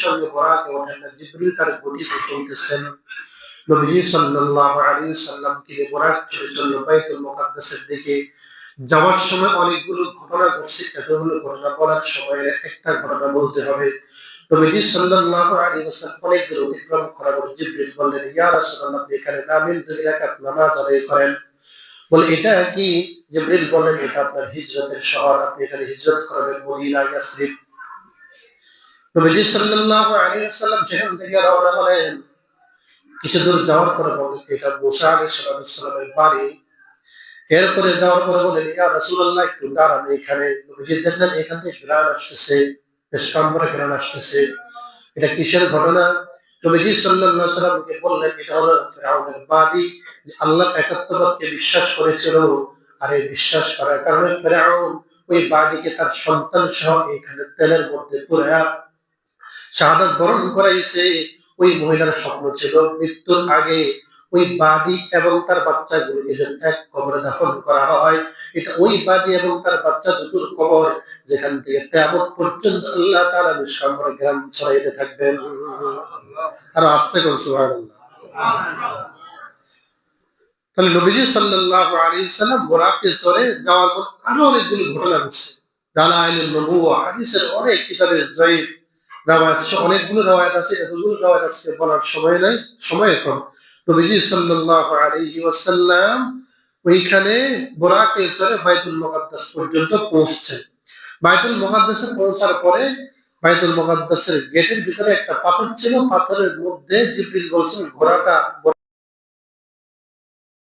সঙ্গে বরাকে ওঠেন না, জিবরিল তার গতিতে চলতেছেন। নবীজি সাল্লাল্লাহু আলাইহি সাল্লামকে বরাক চলে চলল বাইতুল মুকাদ্দাসের দিকে। যাওয়ার সময় অনেকগুলো ঘটনা ঘটছে, এতগুলো ঘটনা বলার সময় একটা ঘটনা বলতে হবে। নবীজি সাল্লাল্লাহু আলাইহি ওয়াসাল্লাম অনেকগুলো অতিক্রম করার পর জিবরিল বললেন, ইয়া রাসূলুল্লাহ, আপনি এখানে নামেন, 2 রাকাত নামাজ আদায় করেন। বলে, এটা কি? জিবরিল বললেন, এটা আপনার হিজরতের শহর, আপনি এখানে হিজরত করবেন, মদিনা ইয়াসরিব। নবীজি সাল্লাল্লাহু আলাইহি ওয়াসাল্লাম সেখান থেকে রওনা হলেন। কিছু দূর যাওয়ার পরে বললেন, এটা মুসা আলাইহিস সালামের বাড়ি। এরপরে যাওয়ার পরে বললেন, ইয়া রাসূলুল্লাহ, একটু দাঁড়ান এখানে। নবীজি দেখলেন এখান থেকে ঘ্রাণ আসতেছে, বেশ কামড়ে ঘ্রাণ আসতেছে। এটা কিসের ঘটনা? নবীজি সাল্লাল্লাহু আলাইহি ওয়াসাল্লামকে বললেন, এটা হলো ফিরআউনের বাদী, যে আল্লাহর একাত্মবাদকে বিশ্বাস করেছিল। আর এই বিশ্বাস করার কারণে ফিরআউন ওই বাদীকে তার সন্তান সহ এখানে তেলের মধ্যে পুরা শাহাদাত বরণ করাইছে। ওই মহিলার স্বপ্ন ছিল মৃত্যুর আগে ওই বাদী এবং তার বাচ্চাগুলোকে যেন এক কবরে দাফন করা হয়। এটা ওই বাদী এবং তার বাচ্চা দুটোর কবর, যেখান থেকে কিয়ামত পর্যন্ত আল্লাহ তাআলা নিষ্কামভাবে জ্ঞান ছড়াইতে থাকবেন। আর আস্তে করে সুবহানাল্লাহ। তাহলে নবীজি সাল্লাল্লাহু আলাইহি সাল্লাম বুরাকে চড়ে যাওয়ার পর আরো অনেকগুলো ঘটনা ঘটছে। দালাইলুন নবুওয়া, হাদিসের অনেক কিতাবের জয়ীফ রাওয়ায়াত, অনেকগুলো রাওয়ায়াত আছে, এতগুলো রাওয়ায়াত আজকে বলার সময় নাই, সময় কম। নবীজি সাল্লাল্লাহু আলাইহি ওয়াসাল্লাম ওইখানে বুরাকে চড়ে বাইতুল মুকাদ্দাস পর্যন্ত পৌঁছছেন। বাইতুল মুকাদ্দাসে পৌঁছার পরে বাইতুল মুকাদ্দাসের গেটের ভিতরে একটা পাথর ছিল, পাথরের মধ্যে জিবরিল বলছেন ঘোড়াটা